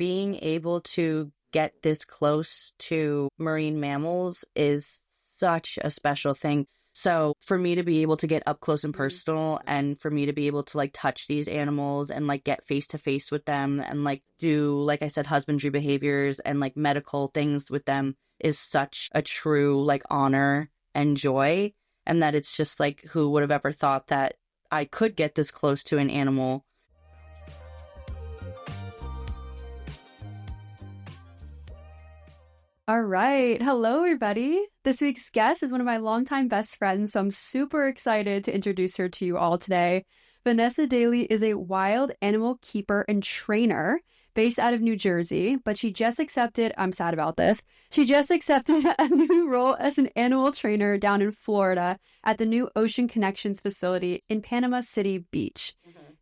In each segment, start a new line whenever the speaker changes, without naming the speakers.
being able to get this close to marine mammals is such a special thing. So for me to be able to get up close and personal, and for me to be able to like touch these animals and like get face to face with them and like do, like I said, husbandry behaviors and like medical things with them is such a true like honor and joy. And that it's just like, who would have ever thought that I could get this close to an animal?
All right. Hello, everybody. This week's guest is one of my longtime best friends, so I'm super excited to introduce her to you all today. Vanessa Daly is a wild animal keeper and trainer based out of New Jersey, but she just accepted, I'm sad about this, she just accepted a new role as an animal trainer down in Florida at the new Ocean Connections facility in Panama City Beach.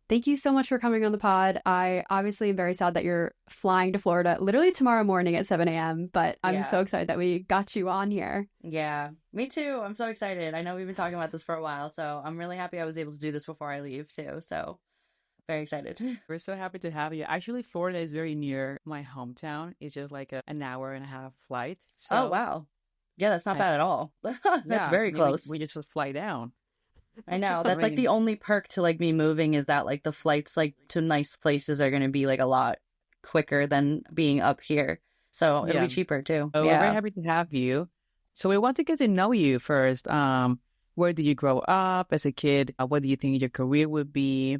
Thank you so much for coming on the pod. I obviously am very sad that you're flying to Florida literally tomorrow morning at 7 a.m., but I'm so excited that we got you on here.
Yeah, me too. I'm so excited. I know we've been talking about this for a while, so I'm really happy I was able to do this before I leave too. So very excited.
We're so happy to have you. Actually, Florida is very near my hometown. It's just like an hour and a half flight. So
oh, wow. Yeah, that's not bad at all. That's very close.
We just fly down.
I know. That's like the only perk to like me moving is that like the flights like to nice places are going to be like a lot quicker than being up here. So it'll be cheaper too.
We're very happy to have you. So we want to get to know you first. Where did you grow up as a kid? What do you think your career would be?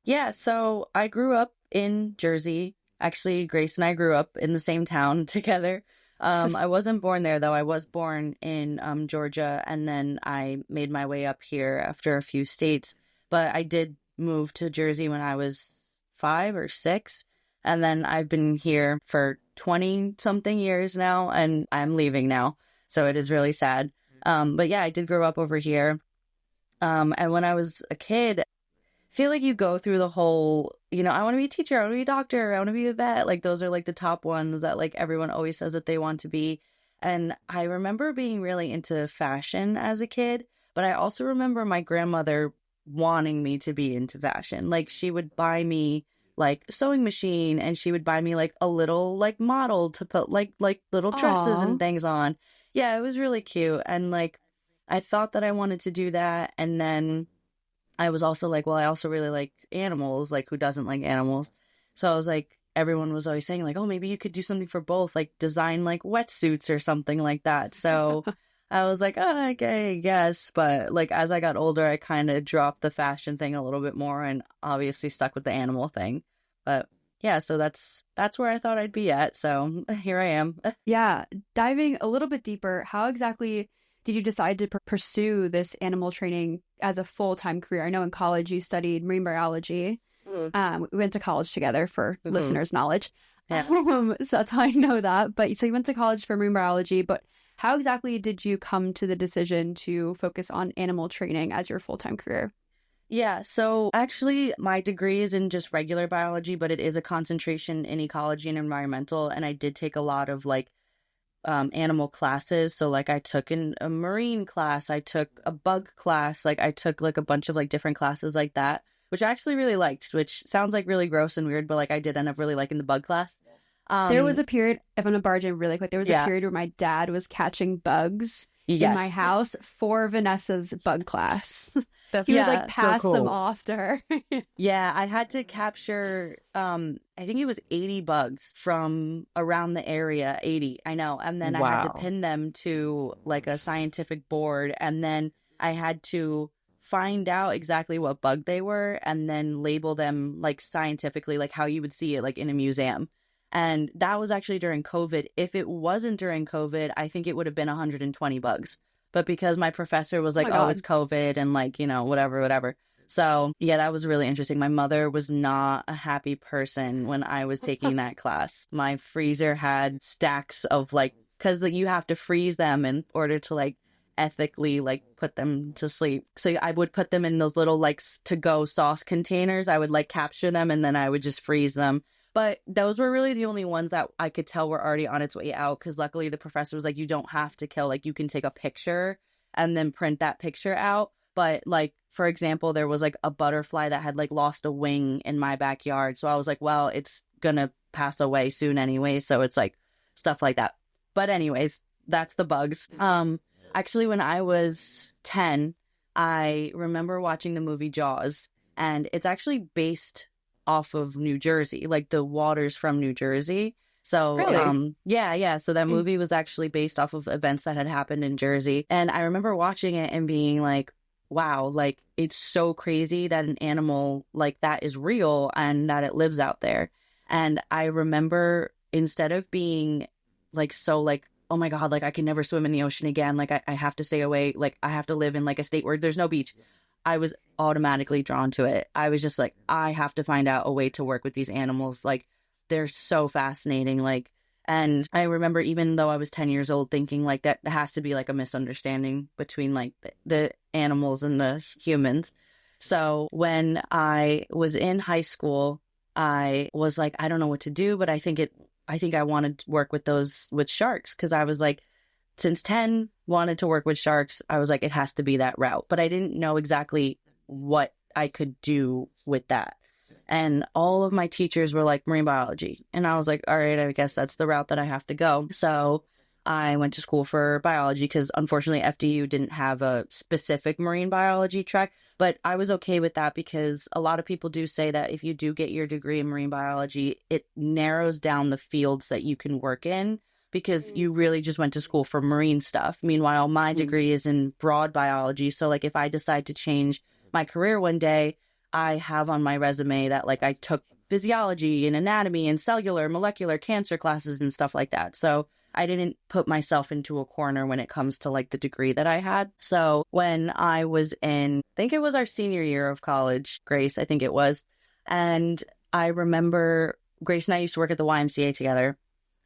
Yeah, so I grew up in Jersey. Actually, Grace and I grew up in the same town together. I wasn't born there, though. I was born in Georgia, and then I made my way up here after a few states. But I did move to Jersey when I was 5 or 6, and then I've been here for 20-something years now, and I'm leaving now. So it is really sad. But yeah, I did grow up over here. And when I was a kid, feel like you go through the whole, I want to be a teacher, I want to be a doctor, I want to be a vet. Like those are like the top ones that like everyone always says that they want to be. And I remember being really into fashion as a kid, but I also remember my grandmother wanting me to be into fashion. Like she would buy me like a sewing machine, and she would buy me like a little like model to put like little dresses and things on. Yeah, it was really cute. And like I thought that I wanted to do that. And then I was also like, well, I also really like animals. Like, who doesn't like animals? So I was like, everyone was always saying like, oh, maybe you could do something for both, like design like wetsuits or something like that. So I was like, oh, okay, I guess. But like, as I got older, I kind of dropped the fashion thing a little bit more and obviously stuck with the animal thing. But yeah, so that's where I thought I'd be at. So here I am.
Yeah. Diving a little bit deeper, how exactly did you decide to pursue this animal training as a full-time career? I know in college you studied marine biology. We went to college together for listeners' knowledge. Yeah. So that's how I know that. But so you went to college for marine biology, but how exactly did you come to the decision to focus on animal training as your full-time career?
Yeah, so actually my degree is in just regular biology, but it is a concentration in ecology and environmental. And I did take a lot of like animal classes. So like I took a marine class, I took a bug class, like I took like a bunch of like different classes like that, which I actually really liked, which sounds like really gross and weird, but like I did end up really liking the bug class.
There was a period, if I'm gonna barge in really quick, there was a period where my dad was catching bugs in my house for Vanessa's bug class. He would like pass them off to her.
Yeah, I had to capture, I think it was 80 bugs from around the area, 80, I know. And then I had to pin them to like a scientific board. And then I had to find out exactly what bug they were and then label them like scientifically, like how you would see it like in a museum. And that was actually during COVID. If it wasn't during COVID, I think it would have been 120 bugs. But because my professor was like, oh, it's COVID and like, whatever. So yeah, that was really interesting. My mother was not a happy person when I was taking that class. My freezer had stacks of like, because you have to freeze them in order to like ethically like put them to sleep. So I would put them in those little like to-go sauce containers. I would like capture them and then I would just freeze them. But those were really the only ones that I could tell were already on its way out, because luckily the professor was like, you don't have to kill, like you can take a picture and then print that picture out. But like, for example, there was like a butterfly that had like lost a wing in my backyard. So I was like, well, it's gonna pass away soon anyway. So it's like stuff like that. But anyways, that's the bugs. Actually, when I was 10, I remember watching the movie Jaws, and it's actually based off of New Jersey, like the waters from New Jersey. So,
Really?
yeah. So that movie was actually based off of events that had happened in Jersey. And I remember watching it and being like, wow, like it's so crazy that an animal like that is real and that it lives out there. And I remember instead of being like, so like, oh my God, like I can never swim in the ocean again. Like I have to stay away. Like I have to live in like a state where there's no beach. I was automatically drawn to it. I was just like, I have to find out a way to work with these animals. Like they're so fascinating. Like, and I remember even though I was 10 years old thinking like that has to be like a misunderstanding between like the animals and the humans. So when I was in high school, I was like, I don't know what to do, but I think I wanted to work with sharks because I was like, since 10, wanted to work with sharks. I was like, it has to be that route. But I didn't know exactly what I could do with that. And all of my teachers were like marine biology. And I was like, all right, I guess that's the route that I have to go. So I went to school for biology because unfortunately FDU didn't have a specific marine biology track. But I was okay with that because a lot of people do say that if you do get your degree in marine biology, it narrows down the fields that you can work in because you really just went to school for marine stuff. Meanwhile, my degree is in broad biology. So like if I decide to change my career one day, I have on my resume that like I took physiology and anatomy and cellular, molecular, cancer classes and stuff like that. So I didn't put myself into a corner when it comes to like the degree that I had. So when I was in, I think it was our senior year of college, Grace, I think it was. And I remember Grace and I used to work at the YMCA together.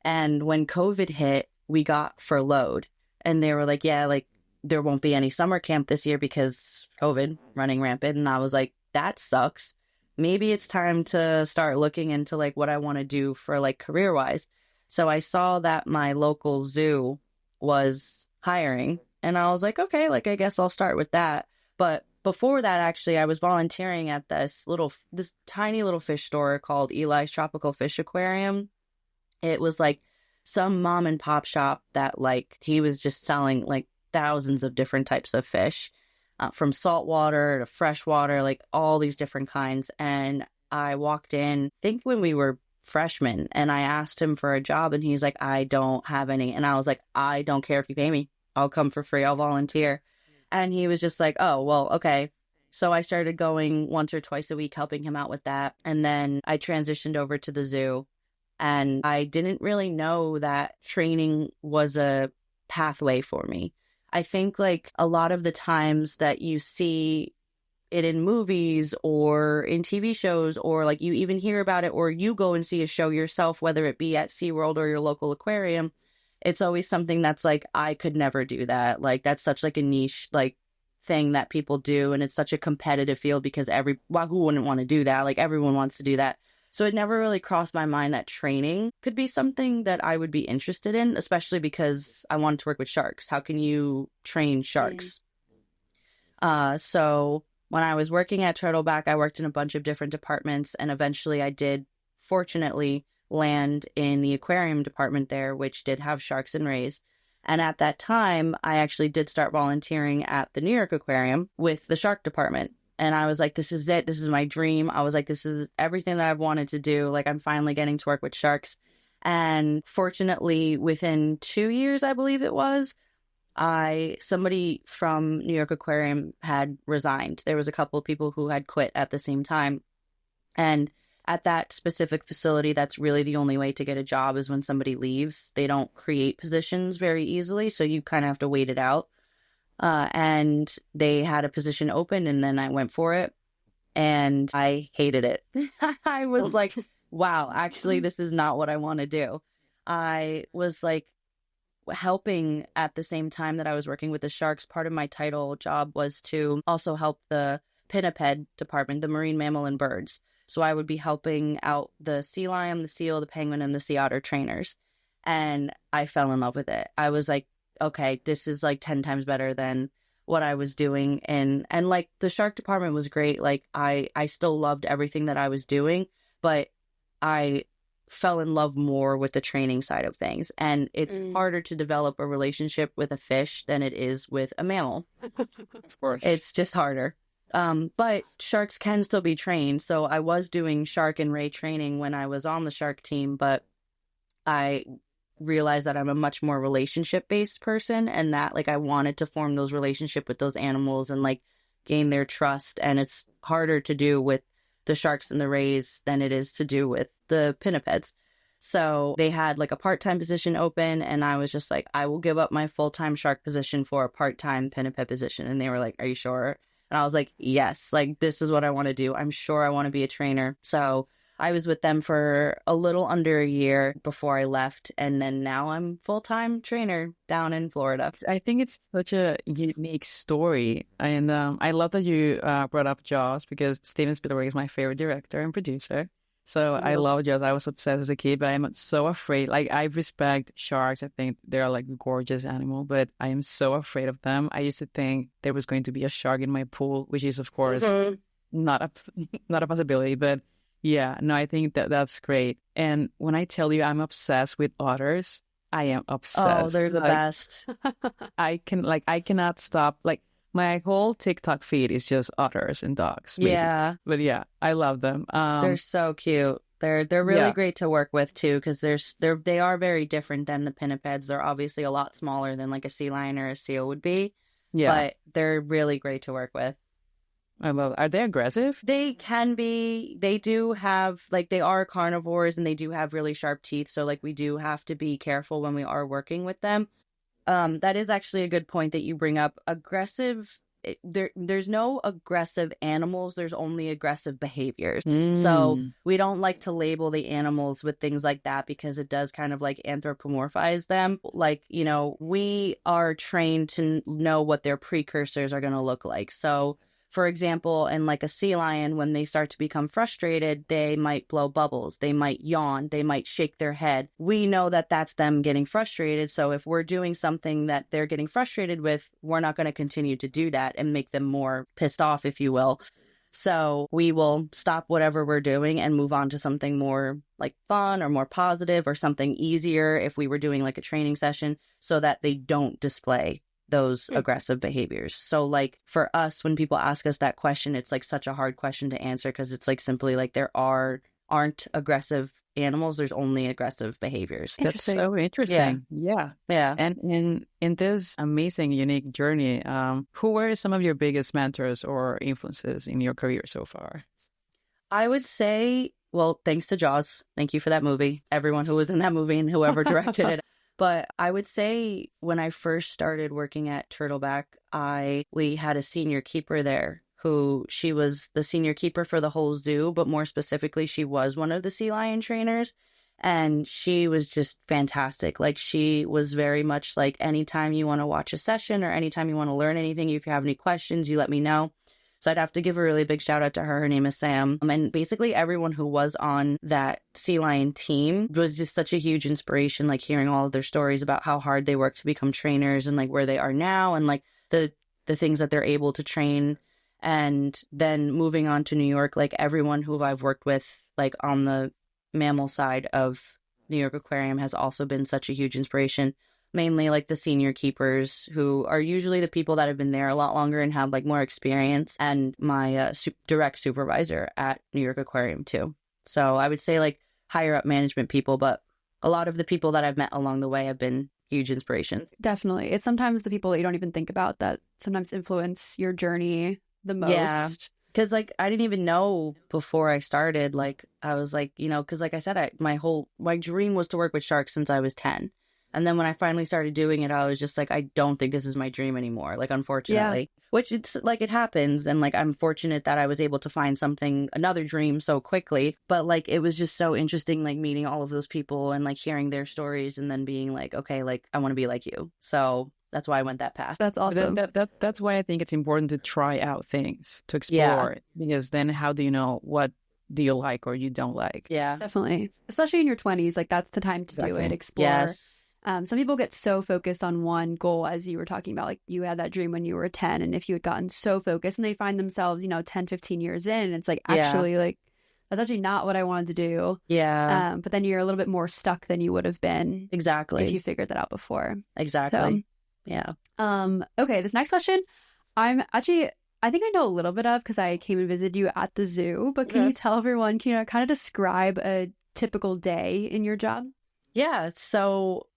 And when COVID hit, we got furloughed. And they were like, yeah, like there won't be any summer camp this year because COVID running rampant. And I was like, that sucks. Maybe it's time to start looking into like what I want to do for like career wise. So I saw that my local zoo was hiring and I was like, okay, like I guess I'll start with that. But before that, actually, I was volunteering at this tiny little fish store called Eli's Tropical Fish Aquarium. It was like some mom and pop shop that like he was just selling like thousands of different types of fish, from saltwater to freshwater, like all these different kinds. And I walked in, I think when we were freshmen, and I asked him for a job and he's like, I don't have any. And I was like, I don't care if you pay me. I'll come for free. I'll volunteer. And he was just like, oh, well, okay. So I started going once or twice a week, helping him out with that. And then I transitioned over to the zoo. And I didn't really know that training was a pathway for me. I think like a lot of the times that you see it in movies or in TV shows, or like you even hear about it, or you go and see a show yourself, whether it be at SeaWorld or your local aquarium, it's always something that's like, I could never do that. Like that's such like a niche like thing that people do. And it's such a competitive field because who wouldn't want to do that? Like everyone wants to do that. So it never really crossed my mind that training could be something that I would be interested in, especially because I wanted to work with sharks. How can you train sharks? So when I was working at Turtleback, I worked in a bunch of different departments, and eventually I did, fortunately, land in the aquarium department there, which did have sharks and rays. And at that time, I actually did start volunteering at the New York Aquarium with the shark department. And I was like, this is it. This is my dream. I was like, this is everything that I've wanted to do. Like, I'm finally getting to work with sharks. And fortunately, within 2 years, I believe it was, somebody from New York Aquarium had resigned. There was a couple of people who had quit at the same time. And at that specific facility, that's really the only way to get a job is when somebody leaves. They don't create positions very easily. So you kind of have to wait it out. And they had a position open, and then I went for it, and I hated it. I was like, wow, actually, this is not what I want to do. I was like helping at the same time that I was working with the sharks. Part of my title job was to also help the pinniped department, the marine mammal and birds. So I would be helping out the sea lion, the seal, the penguin, and the sea otter trainers. And I fell in love with it. I was like, okay, this is like 10 times better than what I was doing. And like the shark department was great. Like I still loved everything that I was doing, but I fell in love more with the training side of things. And it's harder to develop a relationship with a fish than it is with a mammal.
Of course.
It's just harder. But sharks can still be trained. So I was doing shark and ray training when I was on the shark team, but I realized that I'm a much more relationship-based person, and that like I wanted to form those relationships with those animals and like gain their trust. And it's harder to do with the sharks and the rays than it is to do with the pinnipeds. So they had like a part-time position open, and I was just like, I will give up my full-time shark position for a part-time pinniped position. And they were like, are you sure? And I was like, yes, like this is what I want to do. I'm sure I want to be a trainer. So I was with them for a little under a year before I left. And then now I'm full-time trainer down in Florida.
I think it's such a unique story. And I love that you brought up Jaws, because Steven Spielberg is my favorite director and producer. So I love Jaws. I was obsessed as a kid, but I'm so afraid. Like, I respect sharks. I think they're like a gorgeous animal, but I am so afraid of them. I used to think there was going to be a shark in my pool, which is, of course, not a possibility. But yeah, no, I think that's great. And when I tell you I'm obsessed with otters, I am obsessed.
Oh, they're the best.
I cannot stop. Like, my whole TikTok feed is just otters and dogs. Basically.
Yeah.
But yeah, I love them.
They're so cute. They're really great to work with too, because they are very different than the pinnipeds. They're obviously a lot smaller than like a sea lion or a seal would be. Yeah. But they're really great to work with.
I love. Are they aggressive?
They can be. They do have, like, they are carnivores, and they do have really sharp teeth. So like we do have to be careful when we are working with them. That is actually a good point that you bring up. Aggressive. There's no aggressive animals. There's only aggressive behaviors. So we don't like to label the animals with things like that, because it does kind of like anthropomorphize them. Like, you know, we are trained to know what their precursors are going to look like. So for example, in like a sea lion, when they start to become frustrated, they might blow bubbles, they might yawn, they might shake their head. We know that that's them getting frustrated. So if we're doing something that they're getting frustrated with, we're not going to continue to do that and make them more pissed off, if you will. So we will stop whatever we're doing and move on to something more like fun or more positive or something easier if we were doing like a training session, so that they don't display those aggressive behaviors. So like for us, when people ask us that question, it's like such a hard question to answer, because it's like simply like there aren't aggressive animals, there's only aggressive behaviors.
That's so interesting. Yeah. And in this amazing, unique journey, who were some of your biggest mentors or influences in your career so far?
I would say, well, thanks to Jaws. Thank you for that movie. Everyone who was in that movie and whoever directed it. But I would say when I first started working at Turtleback, we had a senior keeper there who, she was the senior keeper for the whole zoo, but more specifically, she was one of the sea lion trainers. And she was just fantastic. Like, she was very much like, anytime you want to watch a session or anytime you want to learn anything, if you have any questions, you let me know. So I'd have to give a really big shout out to her. Her name is Sam. And basically everyone who was on that sea lion team was just such a huge inspiration, like hearing all of their stories about how hard they work to become trainers and like where they are now and like the things that they're able to train. And then moving on to New York, like everyone who I've worked with, like on the mammal side of New York Aquarium has also been such a huge inspiration. Mainly like the senior keepers, who are usually the people that have been there a lot longer and have like more experience, and my direct supervisor at New York Aquarium too. So I would say like higher up management people, but a lot of the people that I've met along the way have been huge inspirations.
Definitely. It's sometimes the people that you don't even think about that sometimes influence your journey the most.
Yeah. Because, like, I didn't even know before I started. Like, I was like, you know, because like I said, my dream was to work with sharks since I was 10. And then when I finally started doing it, I was just like, I don't think this is my dream anymore. Like, unfortunately, which it's like, it happens. And like, I'm fortunate that I was able to find another dream so quickly. But like, it was just so interesting, like meeting all of those people and like hearing their stories and then being like, okay, like I want to be like you. So that's why I went that path.
That's awesome.
That's why I think it's important to try out things, to explore it, because then how do you know what do you like or you don't like?
Yeah,
definitely. Especially in your 20s, like that's the time to do it, explore.
Yes.
Some people get so focused on one goal, as you were talking about, like you had that dream when you were 10, and if you had gotten so focused and they find themselves, 10, 15 years in, and it's like, actually, like, that's actually not what I wanted to do.
Yeah,
But then you're a little bit more stuck than you would have been
exactly.
if you figured that out before.
Exactly.
So,
yeah.
Okay, this next question, I think I know a little bit of because I came and visited you at the zoo, but can you tell everyone, can you kind of describe a typical day in your job?
Yeah, so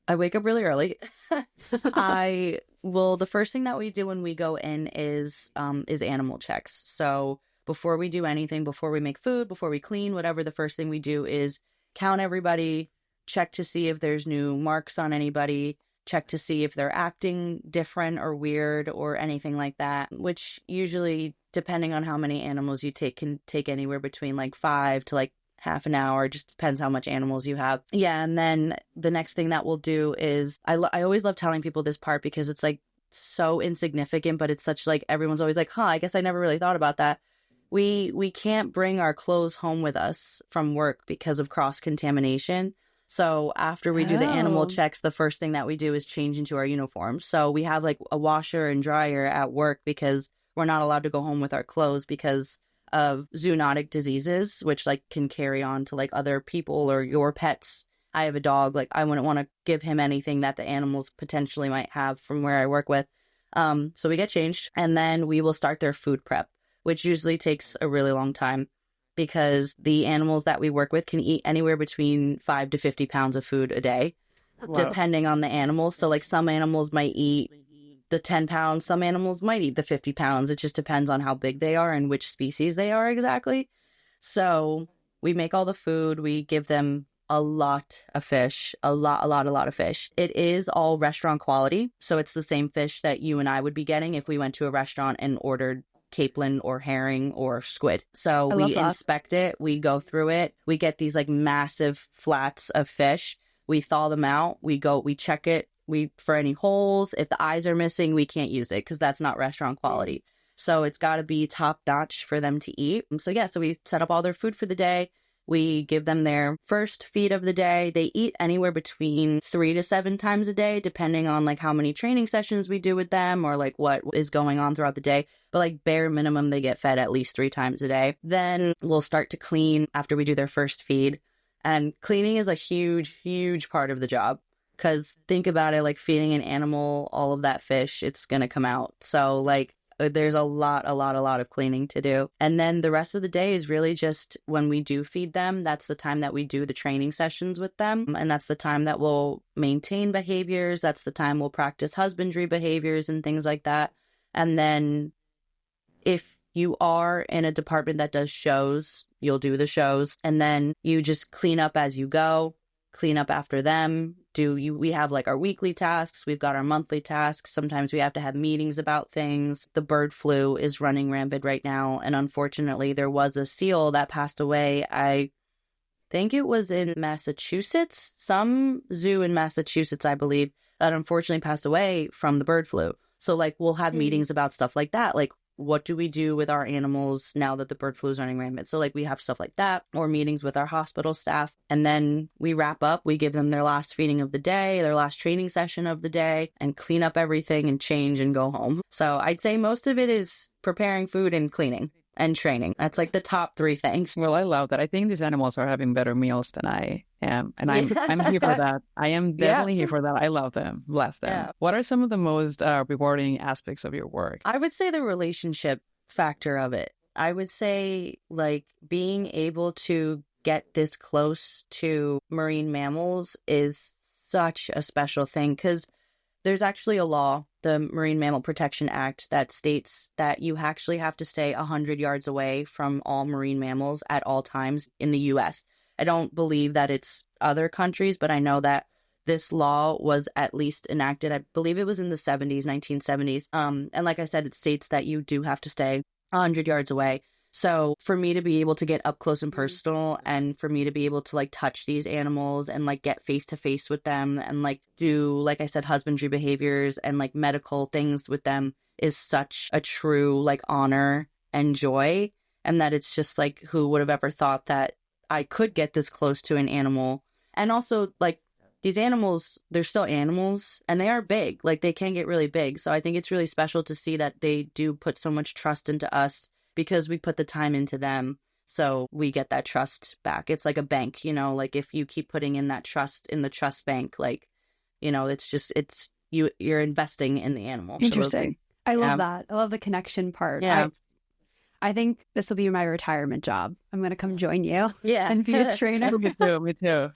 I wake up really early. The first thing that we do when we go in is animal checks. So before we do anything, before we make food, before we clean, whatever, the first thing we do is count everybody, check to see if there's new marks on anybody, check to see if they're acting different or weird or anything like that, which usually, depending on how many animals you take, can take anywhere between like 5 to like half an hour. Just depends how much animals you have. Yeah, and then the next thing that we'll do is, I always love telling people this part because it's like so insignificant, but it's such like, everyone's always like, I guess I never really thought about that. We can't bring our clothes home with us from work because of cross-contamination. So after we do the animal checks, the first thing that we do is change into our uniforms. So we have like a washer and dryer at work because we're not allowed to go home with our clothes because of zoonotic diseases, which like can carry on to like other people or your pets. I have a dog, like I wouldn't want to give him anything that the animals potentially might have from where I work with. So we get changed and then we will start their food prep, which usually takes a really long time because the animals that we work with can eat anywhere between 5 to 50 pounds of food a day, depending on the animals. So like some animals might eat the 10 pounds, some animals might eat the 50 pounds. It just depends on how big they are and which species they are exactly. So we make all the food, we give them a lot of fish, a lot of fish. It is all restaurant quality. So it's the same fish that you and I would be getting if we went to a restaurant and ordered capelin or herring or squid. So we inspect it, we go through it, we get these like massive flats of fish, we thaw them out, we check it, for any holes, if the eyes are missing, we can't use it because that's not restaurant quality. So it's got to be top notch for them to eat. So we set up all their food for the day. We give them their first feed of the day. They eat anywhere between 3 to 7 times a day, depending on like how many training sessions we do with them or like what is going on throughout the day. But like bare minimum, they get fed at least 3 times a day. Then we'll start to clean after we do their first feed. And cleaning is a huge, huge part of the job. Because think about it, like feeding an animal all of that fish, it's going to come out. So like there's a lot of cleaning to do. And then the rest of the day is really just when we do feed them, that's the time that we do the training sessions with them. And that's the time that we'll maintain behaviors. That's the time we'll practice husbandry behaviors and things like that. And then if you are in a department that does shows, you'll do the shows. And then you just clean up as you go, clean up after them. We have like our weekly tasks, we've got our monthly tasks. Sometimes we have to have meetings about things. The bird flu is running rampant right now, and unfortunately there was a seal that passed away. I think it was in Massachusetts, some zoo in Massachusetts, I believe, that unfortunately passed away from the bird flu. So like we'll have meetings about stuff like that, like what do we do with our animals now that the bird flu is running rampant? So like we have stuff like that, or meetings with our hospital staff. And then we wrap up, we give them their last feeding of the day, their last training session of the day, and clean up everything and change and go home. So I'd say most of it is preparing food and cleaning and training. That's like the top 3 things.
Well, I love that. I think these animals are having better meals than I am. And I'm here for that. I am definitely here for that. I love them. Bless them. Yeah. What are some of the most rewarding aspects of your work?
I would say the relationship factor of it. I would say like being able to get this close to marine mammals is such a special thing because there's actually a law, the Marine Mammal Protection Act, that states that you actually have to stay 100 yards away from all marine mammals at all times in the U.S. I don't believe that it's other countries, but I know that this law was at least enacted, I believe it was in the 1970s. And like I said, it states that you do have to stay 100 yards away. So for me to be able to get up close and personal and for me to be able to like touch these animals and like get face to face with them and like do, like I said, husbandry behaviors and like medical things with them is such a true like honor and joy. And that it's just like, who would have ever thought that I could get this close to an animal? And also like these animals, they're still animals and they are big, like they can get really big. So I think it's really special to see that they do put so much trust into us because we put the time into them. So we get that trust back. It's like a bank, you know, like if you keep putting in that trust in the trust bank, like, you know, you're investing in the animal.
Interesting. I love
Yeah.
that. I love the connection part.
Yeah.
I think this will be my retirement job. I'm going to come join you
Yeah.
and be a trainer.
Me too. Me too.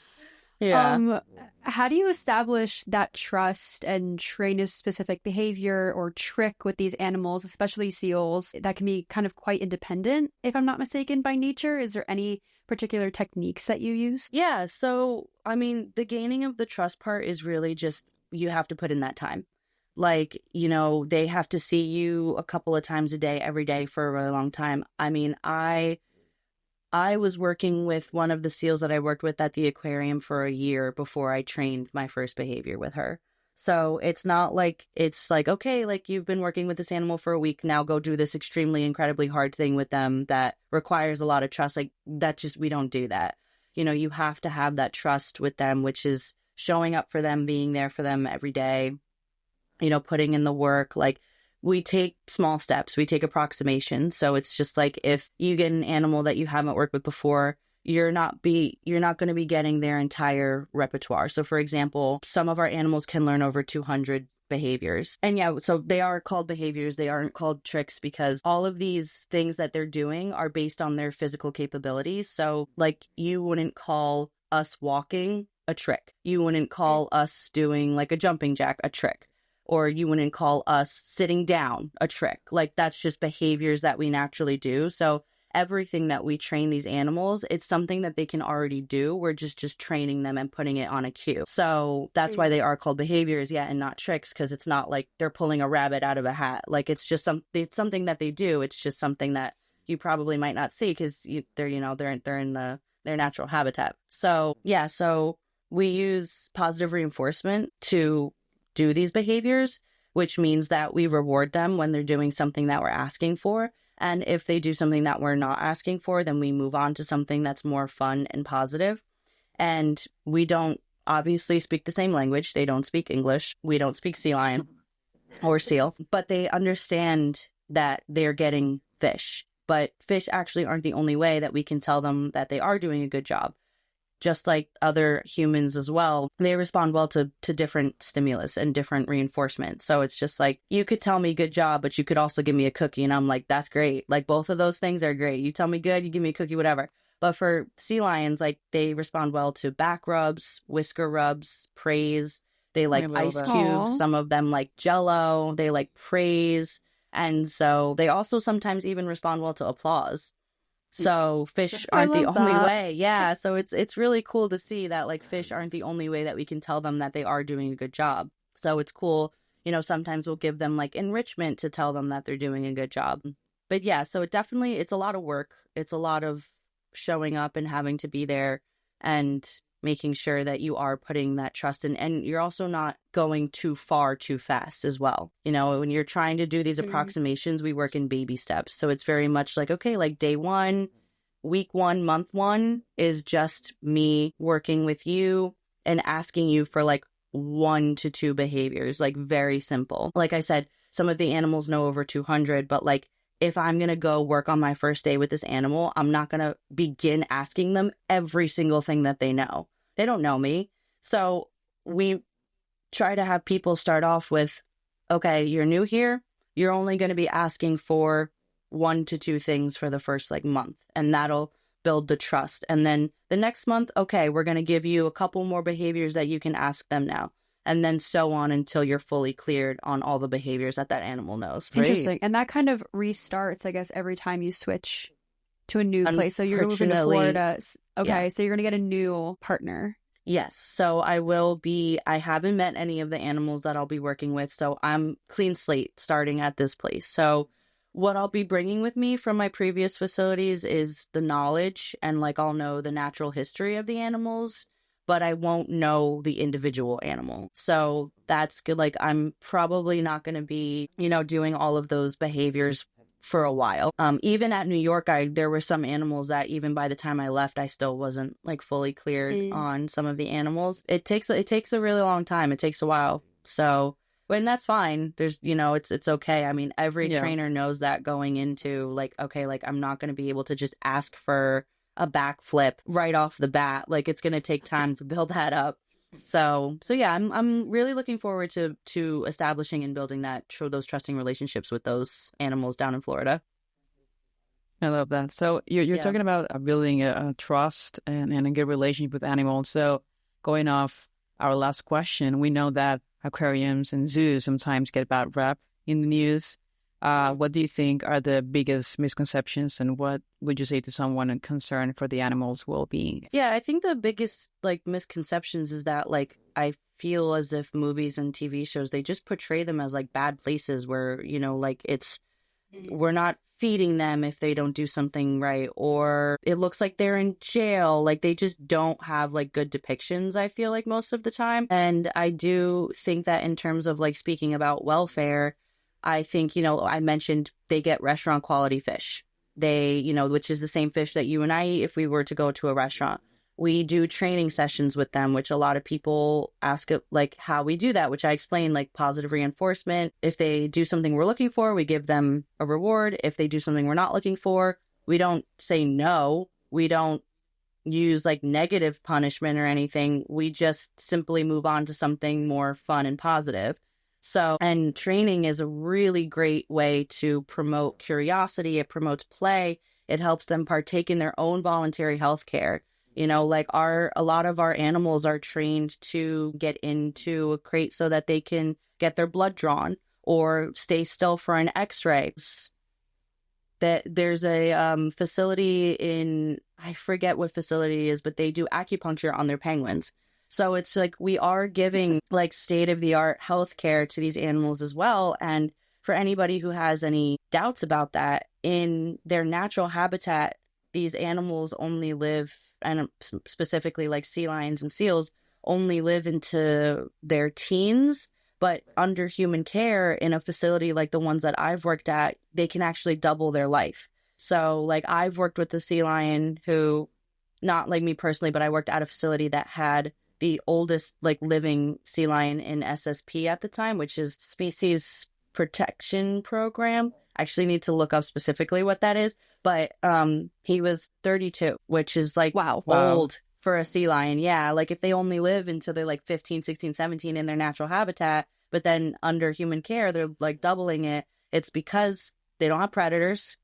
Yeah.
How do you establish that trust and train a specific behavior or trick with these animals, especially seals, that can be kind of quite independent, if I'm not mistaken, by nature? Is there any particular techniques that you use?
Yeah. So, I mean, the gaining of the trust part is really just you have to put in that time. Like, you know, they have to see you a couple of times a day, every day for a really long time. I mean, I was working with one of the seals that I worked with at the aquarium for a year before I trained my first behavior with her. So it's not like it's like, okay, like you've been working with this animal for a week, now go do this extremely, incredibly hard thing with them that requires a lot of trust. Like that just, we don't do that. You know, you have to have that trust with them, which is showing up for them, being there for them every day, you know, putting in the work. Like we take small steps, we take approximations. So it's just like if you get an animal that you haven't worked with before, you're not going to be getting their entire repertoire. So for example, some of our animals can learn over 200 behaviors. And yeah, so they are called behaviors. They aren't called tricks because all of these things that they're doing are based on their physical capabilities. So like you wouldn't call us walking a trick. You wouldn't call us doing like a jumping jack a trick. Or you wouldn't call us sitting down a trick. Like that's just behaviors that we naturally do. So everything that we train these animals, it's something that they can already do. We're just training them and putting it on a cue. So that's why they are called behaviors, yeah, and not tricks, because it's not like they're pulling a rabbit out of a hat. Like it's just it's something that they do. It's just something that you probably might not see because they're in their natural habitat. So yeah, so we use positive reinforcement to do these behaviors, which means that we reward them when they're doing something that we're asking for. And if they do something that we're not asking for, then we move on to something that's more fun and positive. And we don't obviously speak the same language. They don't speak English. We don't speak sea lion or seal, but they understand that they're getting fish. But fish actually aren't the only way that we can tell them that they are doing a good job. Just like other humans as well, they respond well to different stimulus and different reinforcement. So it's just like, you could tell me good job, but you could also give me a cookie. And I'm like, that's great. Like both of those things are great. You tell me good, you give me a cookie, whatever. But for sea lions, like they respond well to back rubs, whisker rubs, praise. They like ice cubes.
Aww.
Some of them like Jello. They like praise. And so they also sometimes even respond well to applause. So fish aren't the only way. Yeah. So it's really cool to see that like fish aren't the only way that we can tell them that they are doing a good job. So it's cool. You know, sometimes we'll give them like enrichment to tell them that they're doing a good job. But yeah, so it's a lot of work. It's a lot of showing up and having to be there and making sure that you are putting that trust in, and you're also not going too far too fast as well. You know, when you're trying to do these approximations, we work in baby steps. So it's very much like, okay, like day 1, week 1, month 1 is just me working with you and asking you for like 1 to 2 behaviors, like very simple. Like I said, some of the animals know over 200, but like if I'm going to go work on my first day with this animal, I'm not going to begin asking them every single thing that they know. They don't know me. So we try to have people start off with, okay, you're new here. You're only going to be asking for 1 to 2 things for the first like month, and that'll build the trust. And then the next month, okay, we're going to give you a couple more behaviors that you can ask them now. And then so on until you're fully cleared on all the behaviors that animal knows.
Interesting. And that kind of restarts, I guess, every time you switch to a new place. So you're moving to Florida. Okay, yeah. So you're going to get a new partner.
Yes. So I haven't met any of the animals that I'll be working with. So I'm clean slate starting at this place. So what I'll be bringing with me from my previous facilities is the knowledge, and like I'll know the natural history of the animals, but I won't know the individual animal. So that's good. Like I'm probably not going to be, doing all of those behaviors for a while. Even at New York, there were some animals that even by the time I left, I still wasn't like fully cleared on some of the animals. It takes a really long time. It takes a while. So And that's fine. There's, it's okay. I mean, every
Yeah.
trainer knows that going into like, okay, like I'm not going to be able to just ask for a backflip right off the bat. Like it's going to take time to build that up. So yeah, I'm really looking forward to establishing and building those trusting relationships with those animals down in Florida.
I love that. So you're
Yeah.
talking about building a trust and a good relationship with animals. So going off our last question, we know that aquariums and zoos sometimes get bad rep in the news. What do you think are the biggest misconceptions, and what would you say to someone concerned for the animals' well-being?
Yeah, I think the biggest like misconceptions is that like I feel as if movies and TV shows they just portray them as like bad places where, like we're not feeding them if they don't do something right, or it looks like they're in jail. Like they just don't have like good depictions, I feel like most of the time. And I do think that in terms of like speaking about welfare, I think, I mentioned they get restaurant quality fish. They, which is the same fish that you and I eat if we were to go to a restaurant. We do training sessions with them, which a lot of people ask like how we do that, which I explain like positive reinforcement. If they do something we're looking for, we give them a reward. If they do something we're not looking for, we don't say no. We don't use like negative punishment or anything. We just simply move on to something more fun and positive. So, and training is a really great way to promote curiosity. It promotes play. It helps them partake in their own voluntary health care. Like a lot of our animals are trained to get into a crate so that they can get their blood drawn or stay still for an x-ray. That there's a facility I forget what facility it is, but they do acupuncture on their penguins. So it's like we are giving like state-of-the-art healthcare to these animals as well. And for anybody who has any doubts about that, in their natural habitat, these animals only live, and specifically like sea lions and seals, only live into their teens. But under human care in a facility like the ones that I've worked at, they can actually double their life. So like I've worked with the sea lion who, not like me personally, but I worked at a facility that had the oldest like living sea lion in SSP at the time, which is Species Protection Program. I actually need to look up specifically what that is, but he was 32, which is like
Wow.
old for a sea lion. Yeah, like if they only live until they're like 15, 16, 17 in their natural habitat, but then under human care, they're like doubling it. It's because they don't have predators.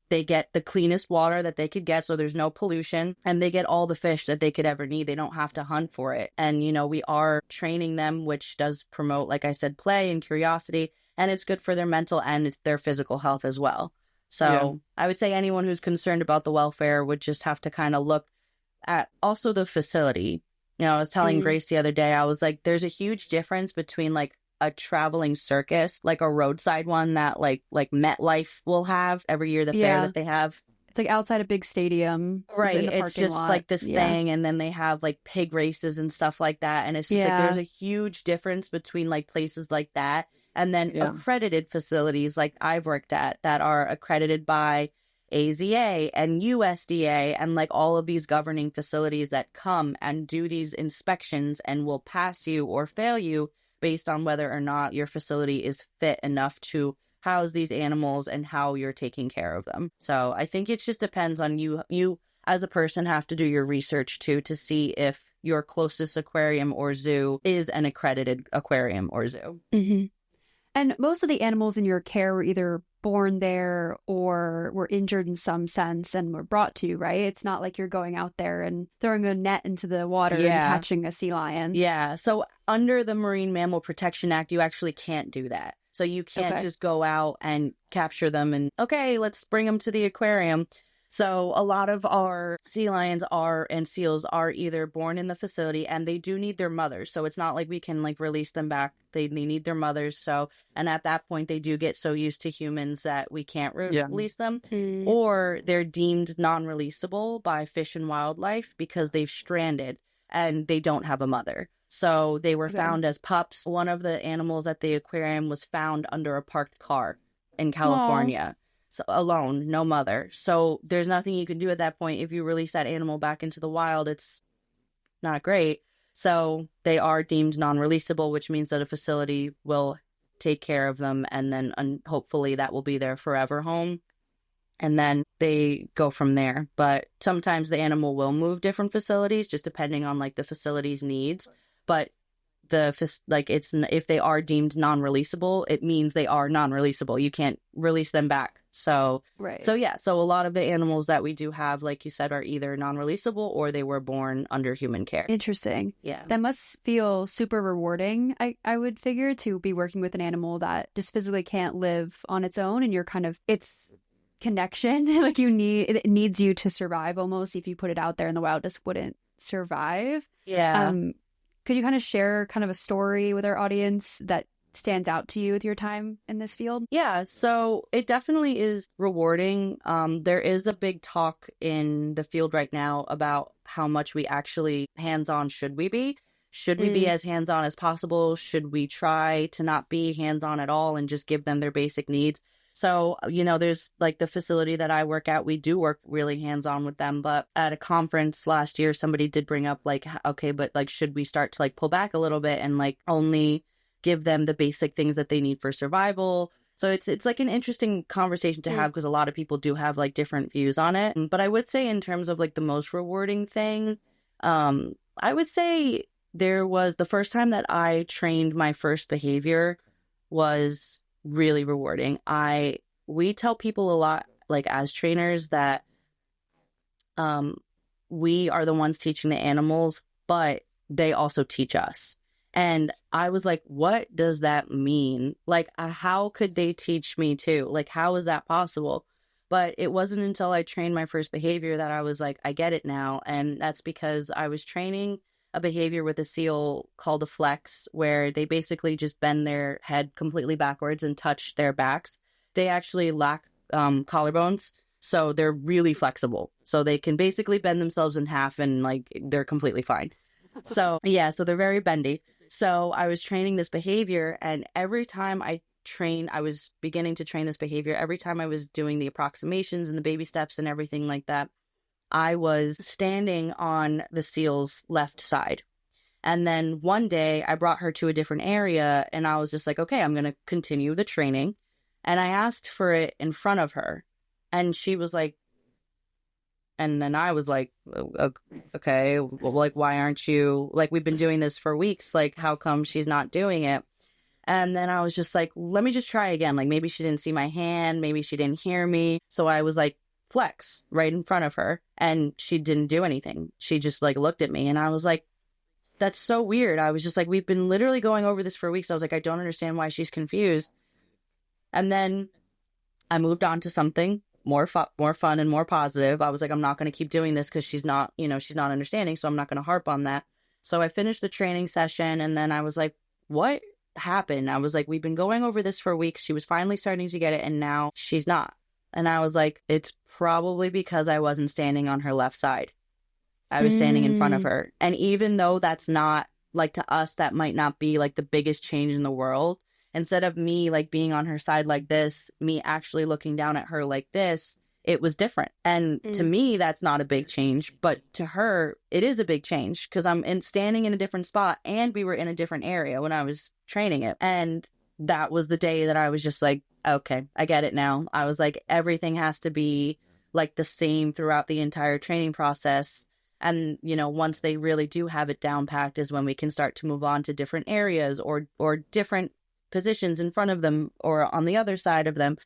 They get the cleanest water that they could get, so there's no pollution, and they get all the fish that they could ever need. They don't have to hunt for it. And, we are training them, which does promote, like I said, play and curiosity, and it's good for their mental and it's their physical health as well. So yeah. I would say anyone who's concerned about the welfare would just have to kind of look at also the facility. I was telling Grace the other day, I was like, there's a huge difference between like a traveling circus, like a roadside one that like MetLife will have every year, the fair that they have.
It's like outside a big stadium.
Right. It's just lot. Like this thing. And then they have like pig races and stuff like that. And it's just like there's a huge difference between like places like that and then accredited facilities like I've worked at that are accredited by AZA and USDA and like all of these governing facilities that come and do these inspections and will pass you or fail you based on whether or not your facility is fit enough to house these animals and how you're taking care of them. So I think it just depends on you. You as a person have to do your research too to see if your closest aquarium or zoo is an accredited aquarium or zoo.
Mm-hmm. And most of the animals in your care were either born there or were injured in some sense and were brought to you, right? It's not like you're going out there and throwing a net into the water and catching a sea lion.
Yeah. So under the Marine Mammal Protection Act, you actually can't do that. So you can't just go out and capture them and, okay, let's bring them to the aquarium. So a lot of our sea lions and seals are either born in the facility and they do need their mothers. So it's not like we can like release them back. They need their mothers. So, and at that point they do get so used to humans that we can't release them, or they're deemed non-releasable by Fish and Wildlife because they've stranded and they don't have a mother. So they were found as pups. One of the animals at the aquarium was found under a parked car in California. Aww. So alone, no mother. So there's nothing you can do at that point. If you release that animal back into the wild, it's not great. So they are deemed non-releasable, which means that a facility will take care of them, and then hopefully that will be their forever home. And then they go from there. But sometimes the animal will move different facilities, just depending on like the facility's needs. But if they are deemed non-releasable, it means they are non-releasable. You can't release them back. So a lot of the animals that we do have, like you said, are either non-releasable or they were born under human care.
Interesting.
Yeah.
That must feel super rewarding, I would figure, to be working with an animal that just physically can't live on its own, and you're kind of, it's connection. Like it needs you to survive almost. If you put it out there in the wild, just wouldn't survive.
Yeah.
Could you kind of share kind of a story with our audience that stands out to you with your time in this field?
Yeah, so it definitely is rewarding. There is a big talk in the field right now about how much we actually hands-on should we be? Should we be as hands-on as possible? Should we try to not be hands-on at all and just give them their basic needs? So, there's like the facility that I work at, we do work really hands-on with them. But at a conference last year, somebody did bring up like, okay, but like, should we start to like pull back a little bit and like only give them the basic things that they need for survival? So it's like an interesting conversation to have, because a lot of people do have like different views on it. But I would say in terms of like the most rewarding thing, I would say there was the first time that I trained my first behavior was really rewarding. We tell people a lot, like as trainers, that we are the ones teaching the animals, but they also teach us. And I was like, what does that mean? Like, how could they teach me too? Like, how is that possible? But it wasn't until I trained my first behavior that I was like, I get it now. And that's because I was training a behavior with a seal called a flex, where they basically just bend their head completely backwards and touch their backs. They actually lack collarbones, so they're really flexible. So they can basically bend themselves in half and like they're completely fine. So so they're very bendy. So I was training this behavior, and every time I was beginning to train this behavior, every time I was doing the approximations and the baby steps and everything like that, I was standing on the seal's left side. And then one day I brought her to a different area, and I was just like, okay, I'm going to continue the training. And I asked for it in front of her, and she was like, and then I was like, okay, well, like, why aren't you, like, we've been doing this for weeks. Like, how come she's not doing it? And then I was just like, let me just try again. Like, maybe she didn't see my hand. Maybe she didn't hear me. So I was like, flex right in front of her, and she didn't do anything. She just like looked at me, and I was like, that's so weird. I was just like, we've been literally going over this for weeks. I was like, I don't understand why she's confused. And then I moved on to something more fun and more positive. I was like, I'm not going to keep doing this because she's not understanding, so I'm not going to harp on that. So I finished the training session, and then I was like, what happened? I was like, we've been going over this for weeks. She was finally starting to get it, and now she's not. And I was like, it's probably because I wasn't standing on her left side. I was standing in front of her. And even though that's not, like, to us, that might not be like the biggest change in the world, instead of me like being on her side like this, me actually looking down at her like this, it was different. And to me, that's not a big change. But to her, it is a big change, because I'm standing in a different spot, and we were in a different area when I was training it. And that was the day that I was just like, okay, I get it now. I was like, everything has to be like the same throughout the entire training process. And, once they really do have it down packed is when we can start to move on to different areas or different positions in front of them or on the other side of them.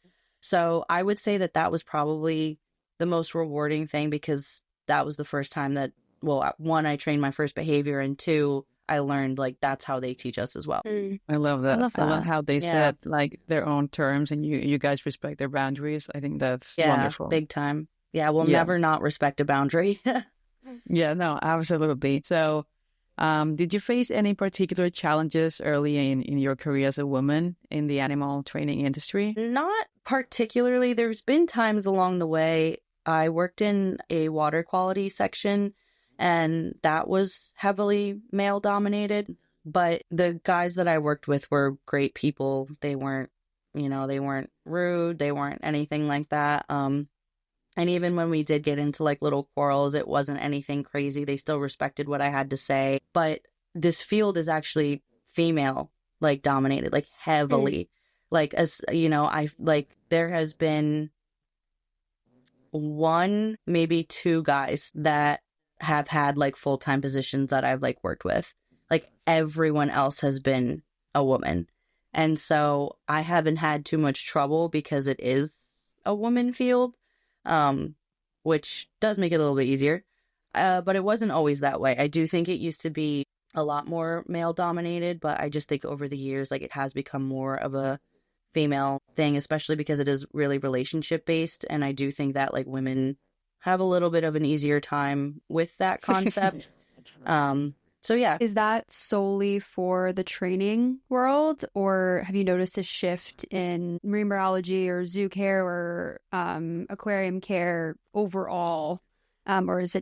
So I would say that was probably the most rewarding thing, because that was the first time that, well, one, I trained my first behavior, and two, I learned like that's how they teach us as well.
I love that. I love how they set like their own terms, and you guys respect their boundaries. I think that's wonderful.
Big time. Yeah, we'll never not respect a boundary.
Yeah, no, absolutely. So did you face any particular challenges early in your career as a woman in the animal training industry?
Not particularly. There's been times along the way. I worked in a water quality section, and that was heavily male dominated. But the guys that I worked with were great people. They weren't rude. They weren't anything like that. And even when we did get into like little quarrels, it wasn't anything crazy. They still respected what I had to say. But this field is actually female, like, dominated, like, heavily. Like, as you know, there has been one, maybe two guys that have had like full-time positions that I've like worked with. Like, everyone else has been a woman. And so I haven't had too much trouble because it is a woman field, which does make it a little bit easier. But it wasn't always that way. I do think it used to be a lot more male dominated, but I just think over the years, like, it has become more of a female thing, especially because it is really relationship based. And I do think that like women have a little bit of an easier time with that concept. So yeah.
Is that solely for the training world, or have you noticed a shift in marine biology or zoo care or aquarium care overall? Or is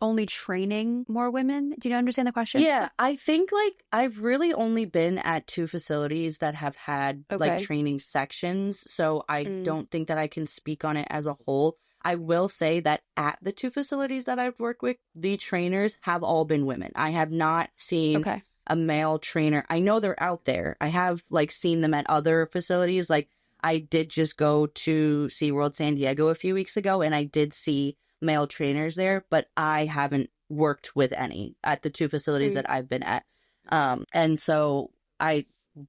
only training more women? Do you understand the question?
Yeah, I think like I've really only been at two facilities that have had like training sections. So I don't think that I can speak on it as a whole. I will say that at the two facilities that I've worked with, the trainers have all been women. I have not seen a male trainer. I know they're out there. I have like seen them at other facilities. Like, I did just go to SeaWorld San Diego a few weeks ago, and I did see male trainers there, but I haven't worked with any at the two facilities that I've been at. And so I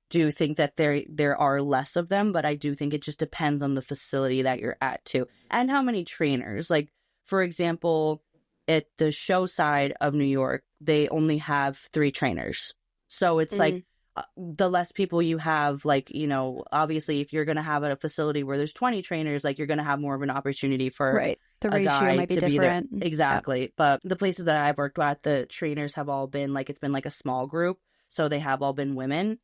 do think that there are less of them, but I do think it just depends on the facility that you're at too, and how many trainers. Like, for example, at the show side of New York, they only have 3 trainers. So it's like, the less people you have, like, you know, obviously if you're going to have a facility where there's 20 trainers, like, you're going to have more of an opportunity for
the
a
ratio
guy
might be
to
different.
be there. Exactly. Yeah. But the places that I've worked at, the trainers have all been like, it's been like a small group. So they have all been women.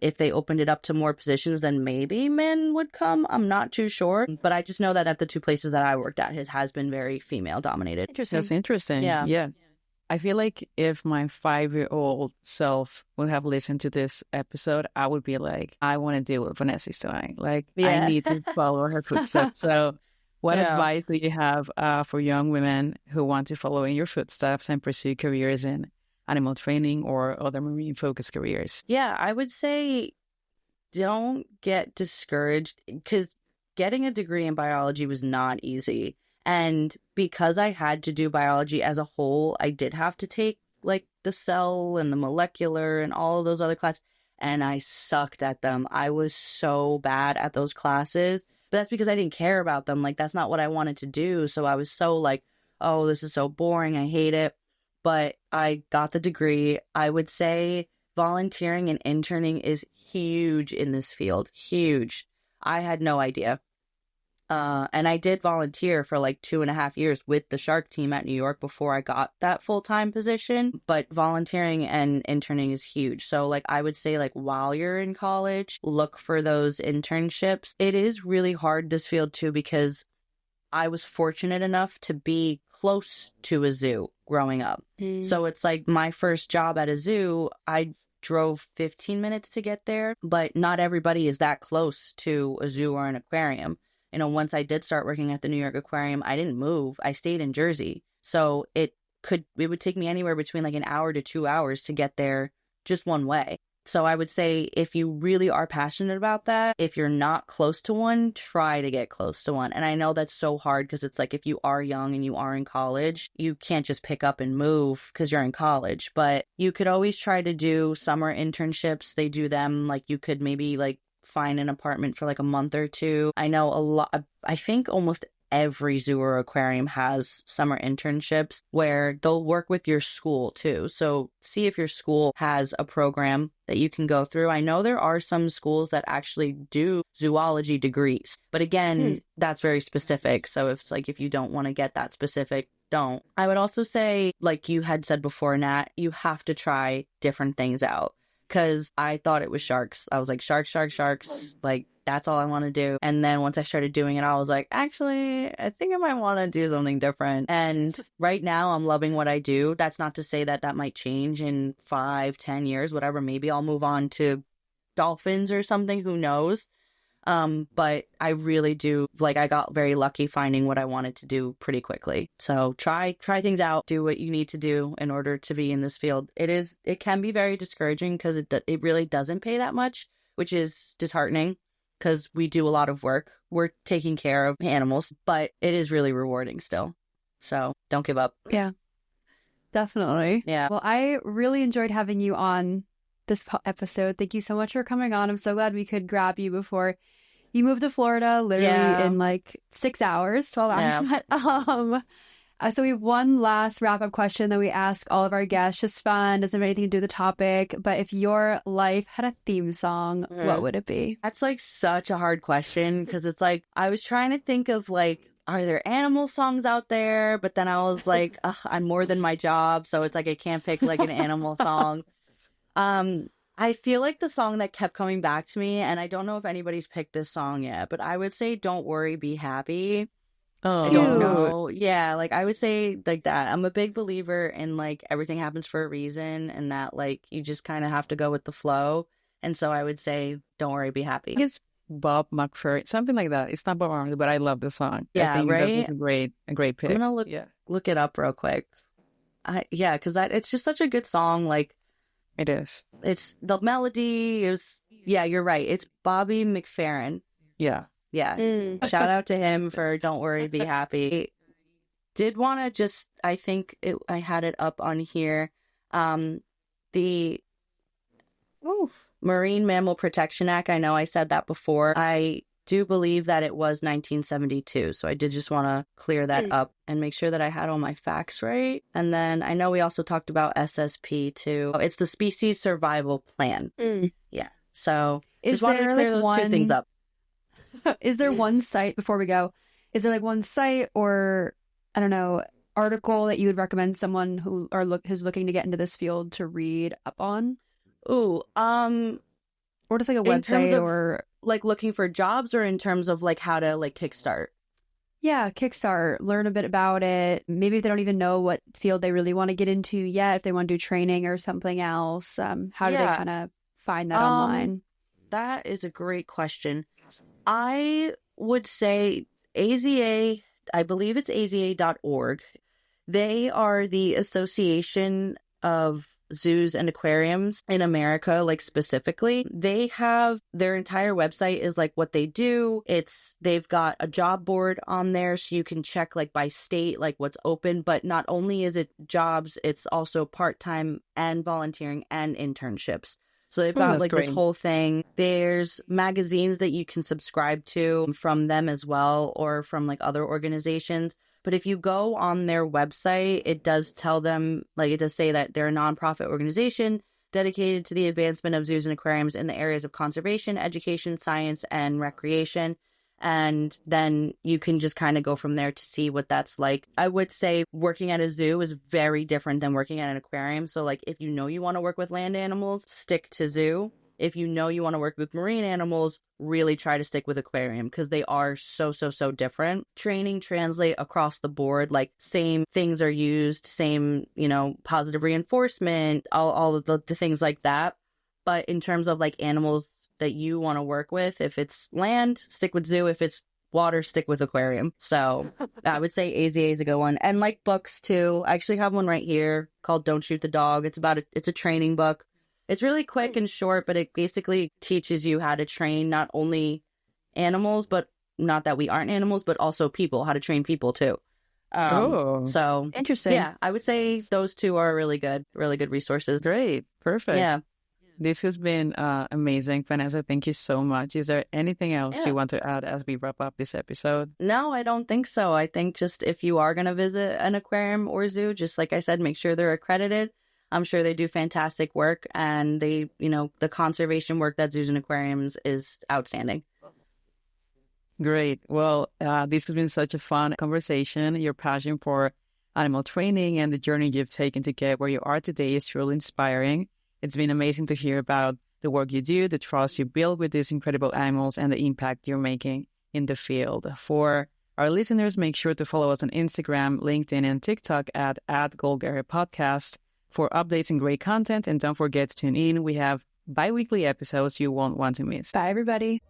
If they opened it up to more positions, then maybe men would come. I'm not too sure. But I just know that at the two places that I worked at, it has been very female dominated.
Interesting. That's interesting.
Yeah.
I feel like if my 5-year-old self would have listened to this episode, I would be like, I want to do what Vanessa's doing. Like, I need to follow her footsteps. So what advice do you have for young women who want to follow in your footsteps and pursue careers in animal training or other marine-focused careers?
Yeah, I would say don't get discouraged, because getting a degree in biology was not easy. And because I had to do biology as a whole, I did have to take like the cell and the molecular and all of those other classes. And I sucked at them. I was so bad at those classes. But that's because I didn't care about them. Like, that's not what I wanted to do. So I was so like, oh, this is so boring. I hate it. But I got the degree. I would say volunteering and interning is huge in this field. Huge. I had no idea. And I did volunteer for like 2.5 years with the shark team at New York before I got that full-time position. But volunteering and interning is huge. So like, I would say like, while you're in college, look for those internships. It is really hard, this field too, because I was fortunate enough to be close to a zoo growing up. So it's like my first job at a zoo, I drove 15 minutes to get there, but not everybody is that close to a zoo or an aquarium. You know, once I did start working at the New York Aquarium, I didn't move. I stayed in Jersey. So it would take me anywhere between like an hour to 2 hours to get there just one way. So I would say if you really are passionate about that, if you're not close to one, try to get close to one. And I know that's so hard, because it's like, if you are young and you are in college, you can't just pick up and move because you're in college. But you could always try to do summer internships. They do them. Like, you could maybe like find an apartment for like a month or two. I know a lot. I think almost every zoo or aquarium has summer internships where they'll work with your school too. So see if your school has a program that you can go through. I know there are some schools that actually do zoology degrees, but again, that's very specific. So if you don't want to get that specific, don't. I would also say, like you had said before, Nat, you have to try different things out. Because I thought it was sharks. I was like, sharks, sharks, sharks. Like, that's all I want to do. And then once I started doing it, I was like, actually, I think I might want to do something different. And right now, I'm loving what I do. That's not to say that that might change in 5, 10 years, whatever. Maybe I'll move on to dolphins or something. Who knows? But I really do, like, I got very lucky finding what I wanted to do pretty quickly. So try things out, do what you need to do in order to be in this field. It can be very discouraging because it really doesn't pay that much, which is disheartening because we do a lot of work. We're taking care of animals, but it is really rewarding still. So don't give up.
Yeah, definitely.
Yeah.
Well, I really enjoyed having you on this episode. Thank you so much for coming on. I'm so glad we could grab you before you moved to Florida, literally in like 6 hours, 12 hours.
Yeah.
So we have one last wrap-up question that we ask all of our guests. Just fun, doesn't have anything to do with the topic. But if your life had a theme song, what would it be?
That's like such a hard question because it's like I was trying to think of like, are there animal songs out there? But then I was like, ugh, I'm more than my job. So it's like I can't pick like an animal song. I feel like the song that kept coming back to me, and I don't know if anybody's picked this song yet, but I would say Don't Worry, Be Happy.
Oh,
I don't know. Yeah, like I would say like that. I'm a big believer in like everything happens for a reason and that like you just kind of have to go with the flow. And so I would say Don't Worry, Be Happy.
It's Bob McFerrin, something like that. It's not Bob Marley, but I love the song.
Yeah,
I think
right?
That's a great pick.
I'm gonna look it up real quick. Because it's just such a good song. Like
it is.
It's the melody is you're right. It's Bobby McFerrin.
Yeah.
Yeah. Shout out to him for Don't Worry, Be Happy. Did want to just, I think I had it up on here. The Marine Mammal Protection Act. I know I said that before. I do believe that it was 1972. So I did just want to clear that up and make sure that I had all my facts right. And then I know we also talked about SSP too. It's the Species Survival Plan. Yeah. So just wanted to clear those two things up.
Is there one site, before we go, is there like one site or, I don't know, article that you would recommend someone who's looking to get into this field to read up on?
Ooh,
or just like a website or
like looking for jobs, or in terms of like how to like kickstart?
Yeah, kickstart, learn a bit about it. Maybe if they don't even know what field they really want to get into yet, if they want to do training or something else, how do they kind of find that online?
That is a great question. I would say AZA, I believe it's aza.org. They are the Association of Zoos and Aquariums in America, like specifically. They have their entire website is like what they do. They've got a job board on there so you can check like by state, like what's open. But not only is it jobs, it's also part-time and volunteering and internships. So they've got like this whole thing. There's magazines that you can subscribe to from them as well, or from like other organizations. But if you go on their website, it does tell them, like it does say that they're a nonprofit organization dedicated to the advancement of zoos and aquariums in the areas of conservation, education, science, and recreation. And then you can just kind of go from there to see what that's like. I would say working at a zoo is very different than working at an aquarium. So like if you know you want to work with land animals, stick to zoo. If you know you want to work with marine animals, really try to stick with aquarium because they are so different. Training translate across the board, like same things are used, same, positive reinforcement, all of the things like that. But in terms of like animals that you want to work with, if it's land, stick with zoo. If it's water, stick with aquarium. So I would say AZA is a good one. And like books too. I actually have one right here called Don't Shoot the Dog. It's a training book. It's really quick and short, but it basically teaches you how to train not only animals, but not that we aren't animals, but also people, how to train people too. So
interesting.
Yeah, I would say those two are really good resources.
Great. Perfect.
Yeah.
This has been amazing. Vanessa, thank you so much. Is there anything else you want to add as we wrap up this episode?
No, I don't think so. I think just if you are going to visit an aquarium or zoo, just like I said, make sure they're accredited. I'm sure they do fantastic work, and they, the conservation work that zoos and aquariums is outstanding.
Great. Well, this has been such a fun conversation. Your passion for animal training and the journey you've taken to get where you are today is truly inspiring. It's been amazing to hear about the work you do, the trust you build with these incredible animals, and the impact you're making in the field. For our listeners, make sure to follow us on Instagram, LinkedIn, and TikTok at GoalGetHer Podcast for updates and great content. And don't forget to tune in. We have bi-weekly episodes you won't want to miss.
Bye, everybody.